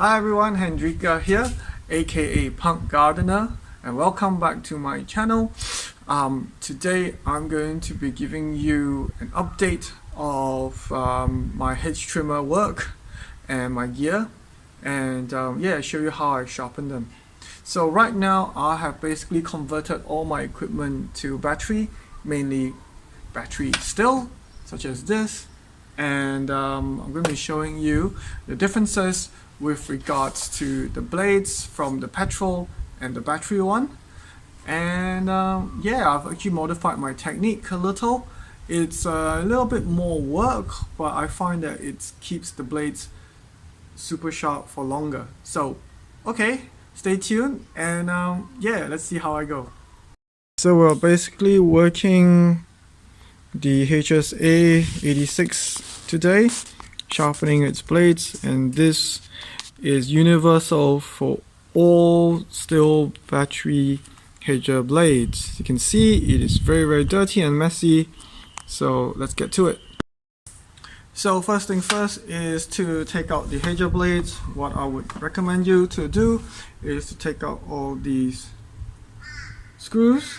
Hi everyone, Hendrika here, aka Punk Gardener, and welcome back to my channel. Today I'm going to be giving you an update of my hedge trimmer work and my gear, and show you how I sharpen them. So right now I have basically converted all my equipment to battery, mainly battery still, such as this, and I'm going to be showing you the differences with regards to the blades from the petrol and the battery one. And I've actually modified my technique a little. It's a little bit more work, but I find that it keeps the blades super sharp for longer. So okay, stay tuned, and let's see how I go. So we're basically working the HSA 86 today, sharpening its blades, and this is universal for all steel battery hedger blades. You can see it is very dirty and messy, so let's get to it. So first thing first is to take out the hedger blades. What I would recommend you to do is to take out all these screws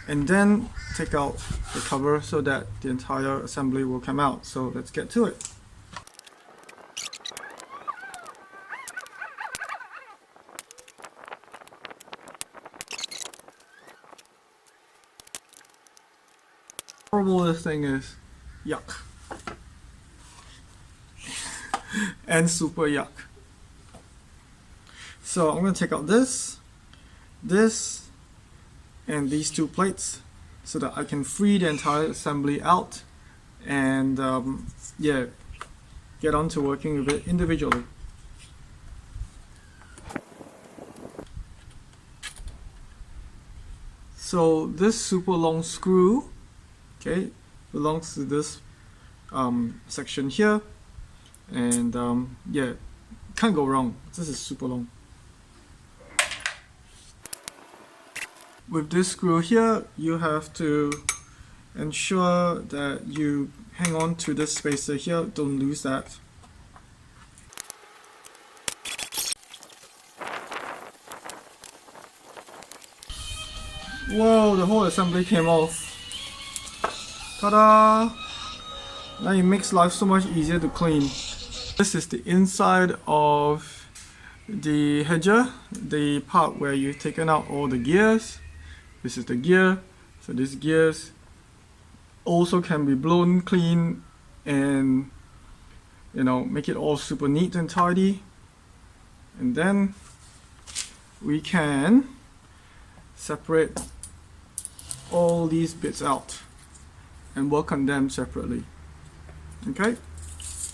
and then take out the cover so that the entire assembly will come out. So let's get to it. Horrible this thing is. Yuck. And super yuck. So I'm going to take out this, and these two plates so that I can free the entire assembly out and get on to working with it individually. So this super long screw, okay, belongs to this section here, and can't go wrong. This is super long. With this screw here, you have to ensure that you hang on to this spacer here, don't lose that. Whoa, the whole assembly came off. Ta-da! Now it makes life so much easier to clean. This is the inside of the hedger, the part where you've taken out all the gears. This is the gear, so these gears also can be blown clean and make it all super neat and tidy. And then we can separate all these bits out and work on them separately. Okay,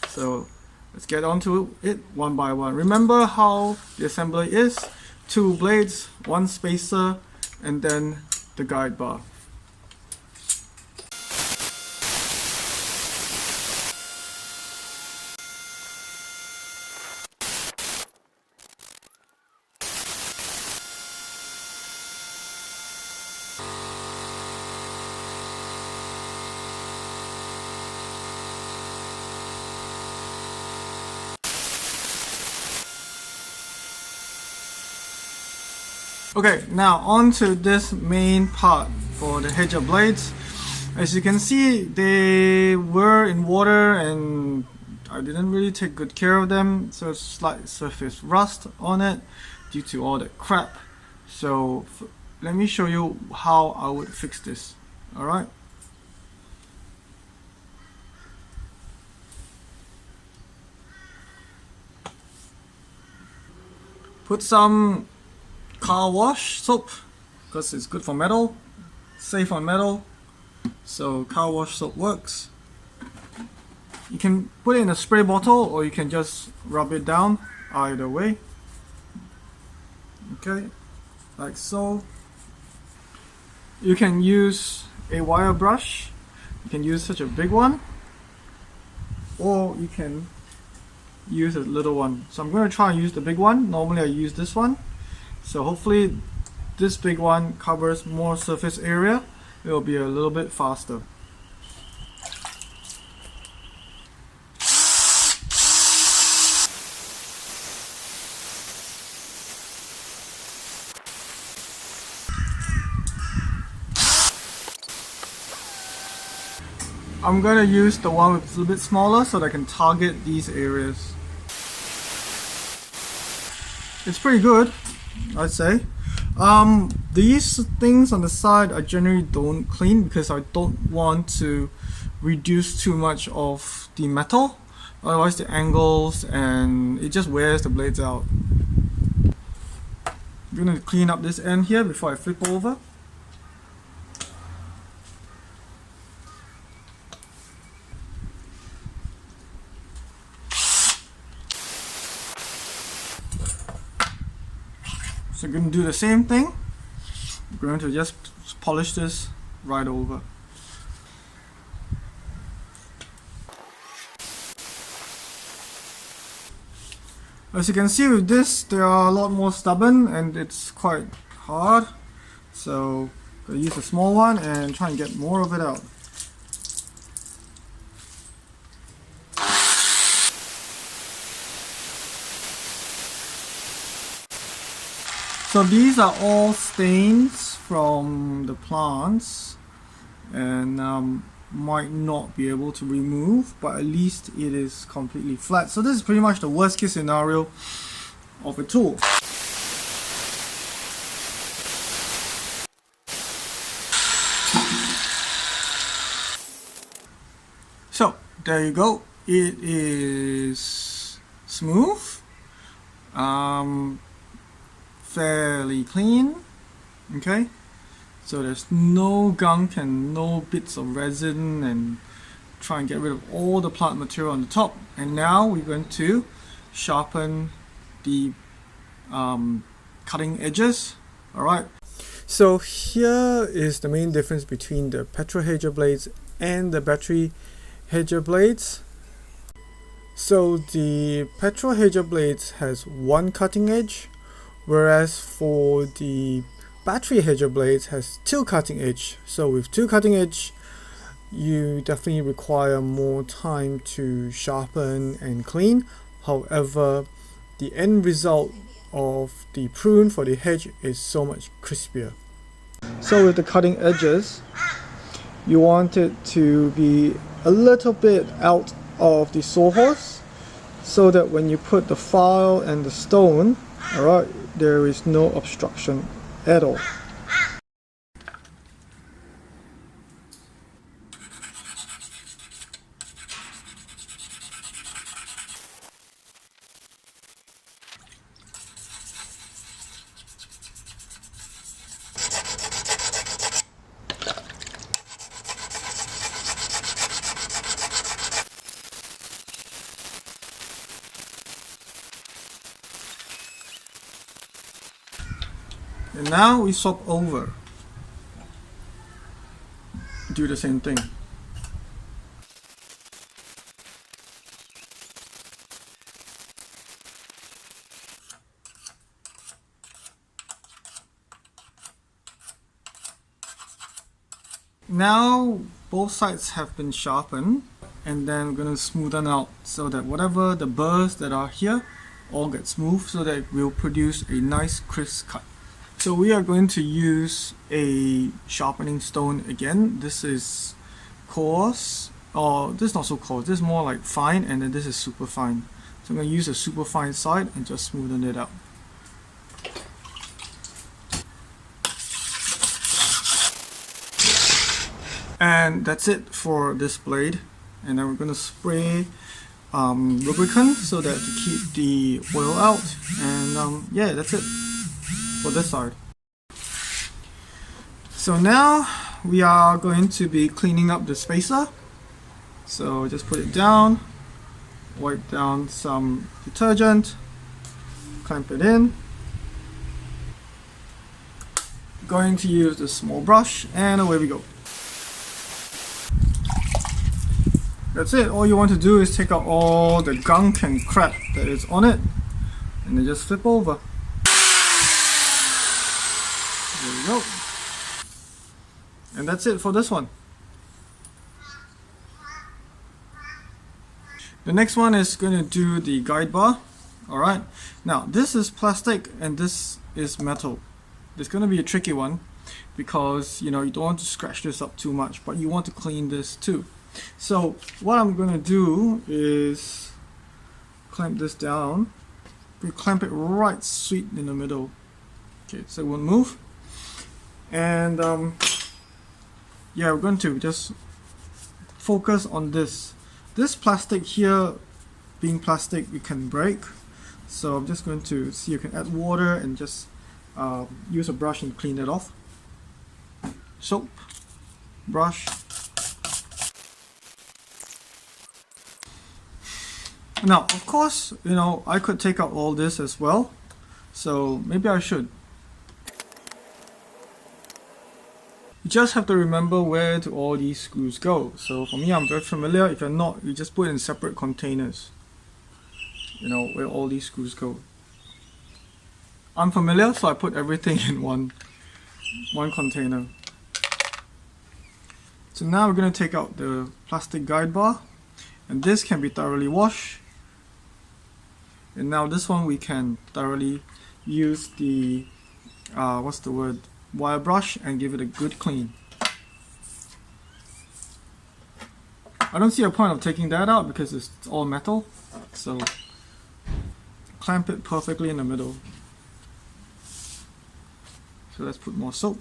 so let's get on to it one by one. Remember how the assembly is: 2 blades, 1 spacer, and then the guide bar. Okay, now on to this main part for the hedger blades. As you can see, they were in water and I didn't really take good care of them, so it's slight surface rust on it due to all that crap. So let me show you how I would fix this. Alright, put some car wash soap because it's good for metal, safe on metal, so car wash soap works. You can put it in a spray bottle or you can just rub it down, either way. Okay, like so. You can use a wire brush, you can use such a big one, or you can use a little one. So I'm going to try and use the big one. Normally I use this one. So hopefully this big one covers more surface area. It will be a little bit faster. I'm gonna use the one that's a little bit smaller so that I can target these areas. It's pretty good, I'd say. These things on the side I generally don't clean because I don't want to reduce too much of the metal, otherwise the angles and it just wears the blades out. I'm gonna clean up this end here before I flip over. So I'm going to do the same thing. I'm going to just polish this right over. As you can see with this, they are a lot more stubborn and it's quite hard. So I'm going to use a small one and try and get more of it out. So these are all stains from the plants and might not be able to remove, but at least it is completely flat. So this is pretty much the worst case scenario of a tool. So there you go. It is smooth. Fairly clean. Okay, so there's no gunk and no bits of resin, and try and get rid of all the plant material on the top. And now we're going to sharpen the cutting edges. Alright, so here is the main difference between the petrol hedger blades and the battery hedger blades. So the petrol hedger blades has one cutting edge, whereas for the battery hedger blades has two cutting edge. So with two cutting edge, you definitely require more time to sharpen and clean. However, the end result of the prune for the hedge is so much crispier. So with the cutting edges, you want it to be a little bit out of the sawhorse so that when you put the file and the stone, alright, there is no obstruction at all. And now we swap over. Do the same thing. Now both sides have been sharpened, and then we're going to smoothen out so that whatever the burrs that are here all get smooth, so that it will produce a nice crisp cut. So we are going to use a sharpening stone again. This is coarse, or this is not so coarse, this is more like fine, and then this is super fine. So I'm going to use a super fine side and just smoothen it out. And that's it for this blade. And then we're going to spray lubricant so that to keep the oil out. And yeah, that's it for this side. So now we are going to be cleaning up the spacer. So just put it down, wipe down some detergent, clamp it in. Going to use the small brush, and away we go. That's it. All you want to do is take out all the gunk and crap that is on it, and then just flip over. There we go. And that's it for this one. The next one is going to do the guide bar. Alright, now this is plastic and this is metal. It's going to be a tricky one because you don't want to scratch this up too much, but you want to clean this too. So what I'm going to do is clamp this down. We clamp it right sweet in the middle. Okay, so it won't move. And yeah, we're going to just focus on this. This plastic here, being plastic, it can break. So I'm just going to see if you can add water and just use a brush and clean it off. Soap, brush. Now, of course, you know, I could take out all this as well. So maybe I should. You just have to remember where do all these screws go. So for me, I'm very familiar. If you're not, you just put it in separate containers. You know, where all these screws go. I'm familiar, so I put everything in one container. So now we're going to take out the plastic guide bar. And this can be thoroughly washed. And now this one we can thoroughly use the, wire brush and give it a good clean. I don't see a point of taking that out because it's all metal. So clamp it perfectly in the middle. So let's put more soap.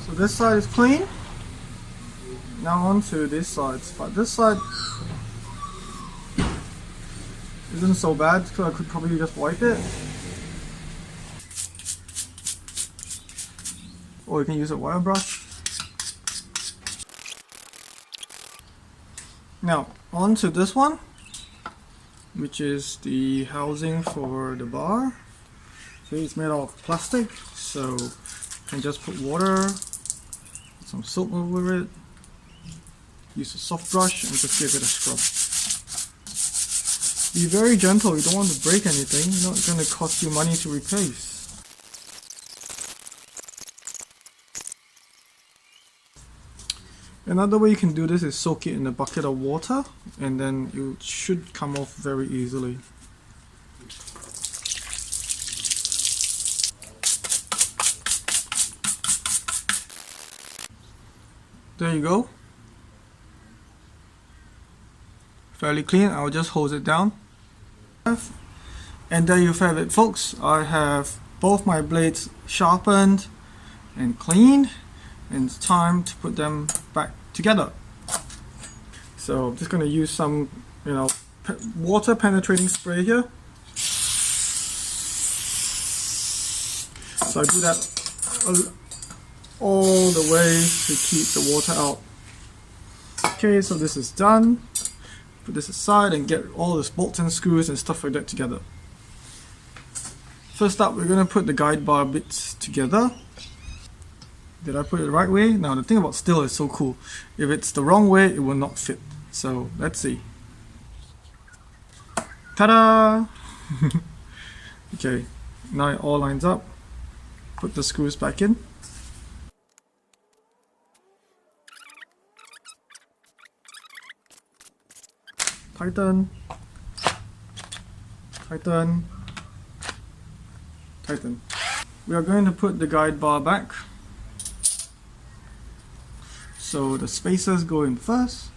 So this side is clean. Now on to this side. But this side isn't so bad, so I could probably just wipe it. Or you can use a wire brush. Now on to this one, which is the housing for the bar. So it's made out of plastic, so you can just put water, some soap over it, use a soft brush and just give it a scrub. Be very gentle, you don't want to break anything, it's not going to cost you money to replace. Another way you can do this is soak it in a bucket of water and then it should come off very easily. There you go. Fairly clean. I'll just hose it down. And there you have it, folks. I have both my blades sharpened and cleaned, and it's time to put them back together. So I'm just going to use some, you know, water penetrating spray here. So I do that all the way to keep the water out. Okay, so this is done. Put this aside and get all the bolts and screws and stuff like that together. First up, we're going to put the guide bar bits together. Did I put it the right way? Now the thing about steel is so cool. If it's the wrong way, it will not fit. So let's see. Ta-da! Okay, now it all lines up. Put the screws back in. Tighten, tighten, tighten. We are going to put the guide bar back. So the spacers go in first,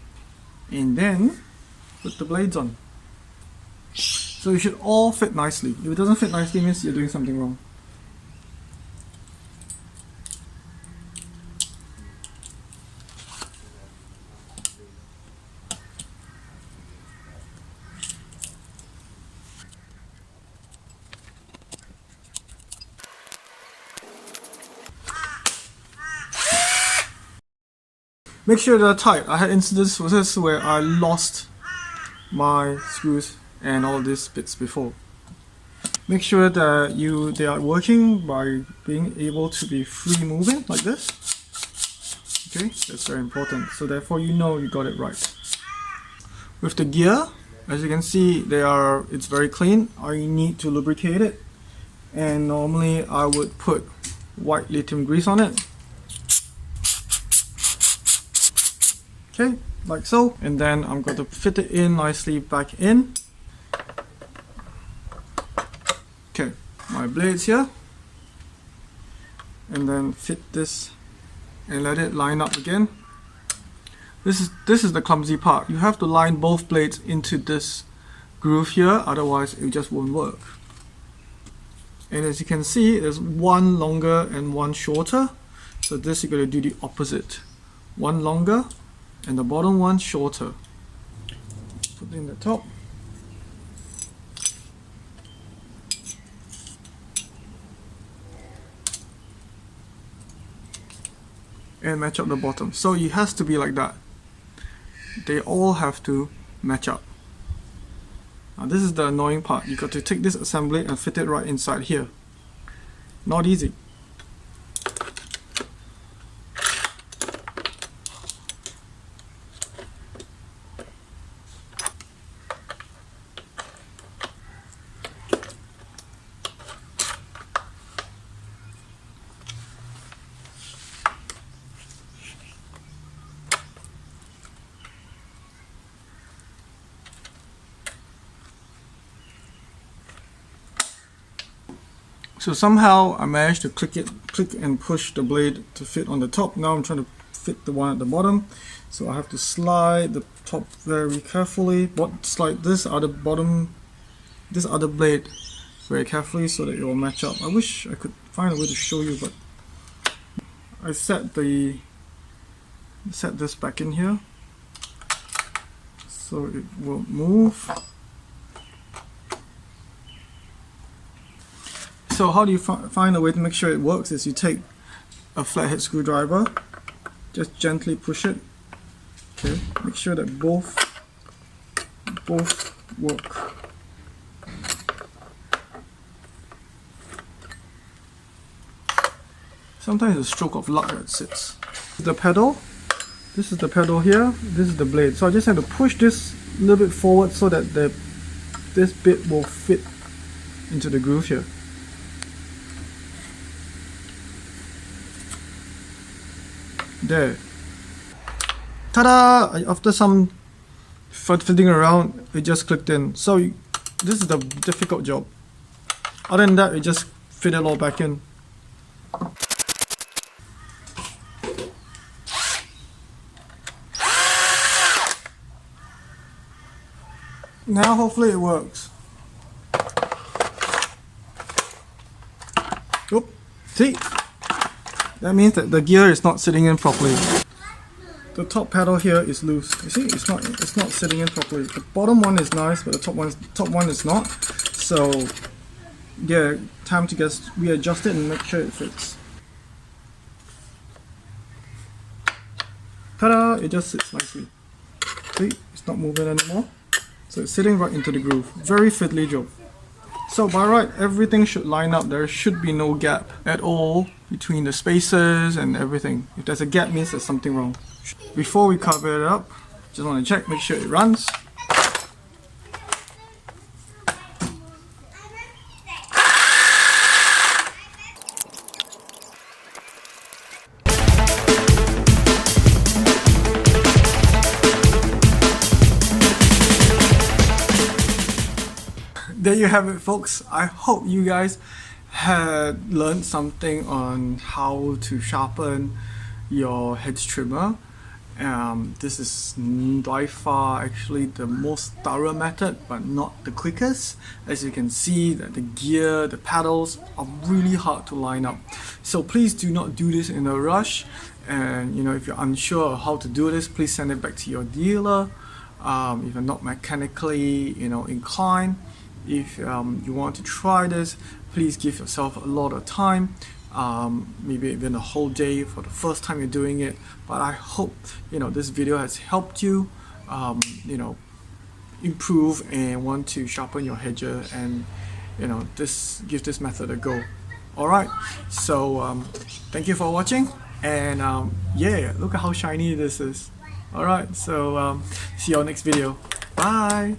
and then put the blades on. So it should all fit nicely. If it doesn't fit nicely, it means you're doing something wrong. Make sure they're tight. I had instances where I lost my screws and all these bits before. Make sure that they are working by being able to be free moving like this. Okay, that's very important. So therefore you know you got it right. With the gear, as you can see, it's very clean. I need to lubricate it, and normally I would put white lithium grease on it. Okay, like so, and then I'm going to fit it in nicely back in. Okay, my blades here, and then fit this and let it line up again. This is the clumsy part. You have to line both blades into this groove here, otherwise it just won't work. And as you can see, there's one longer and one shorter. So this you're going to do the opposite. One longer and the bottom one shorter. Put in the top. And match up the bottom. So it has to be like that. They all have to match up. Now this is the annoying part. You got to take this assembly and fit it right inside here. Not easy. So somehow I managed to click and push the blade to fit on the top. Now I'm trying to fit the one at the bottom. So I have to slide the top very carefully, slide this other blade very carefully so that it will match up. I wish I could find a way to show you, but I set this back in here so it will move. So how do you find a way to make sure it works is you take a flathead screwdriver, just gently push it. Okay, make sure that both work. Sometimes it's a stroke of luck that sits. The pedal, this is the pedal here, this is the blade. So I just have to push this a little bit forward so that this bit will fit into the groove here. There. Ta-da! After some fiddling around, it just clicked in. So this is the difficult job. Other than that, it just fit it all back in. Now hopefully it works. Oop, see? That means that the gear is not sitting in properly. The top pedal here is loose. You see, it's not sitting in properly. The bottom one is nice, but the top one is not. So yeah, time to just readjust it and make sure it fits. Ta-da! It just sits nicely. See, it's not moving anymore. So it's sitting right into the groove. Very fiddly job. So by right, everything should line up. There should be no gap at all between the spaces and everything. If there's a gap, means there's something wrong. Before we cover it up, just want to check, make sure it runs. There you have it, folks. I hope you guys had learned something on how to sharpen your hedge trimmer. This is by far actually the most thorough method, but not the quickest. As you can see, that the gear, the pedals are really hard to line up. So please do not do this in a rush. And if you're unsure of how to do this, please send it back to your dealer. If you're not mechanically inclined, if you want to try this, please give yourself a lot of time, maybe even a whole day for the first time you're doing it. But I hope this video has helped you improve and want to sharpen your hedger, and give this method a go. Alright, so thank you for watching, and yeah, look at how shiny this is. Alright, so see you on next video. Bye.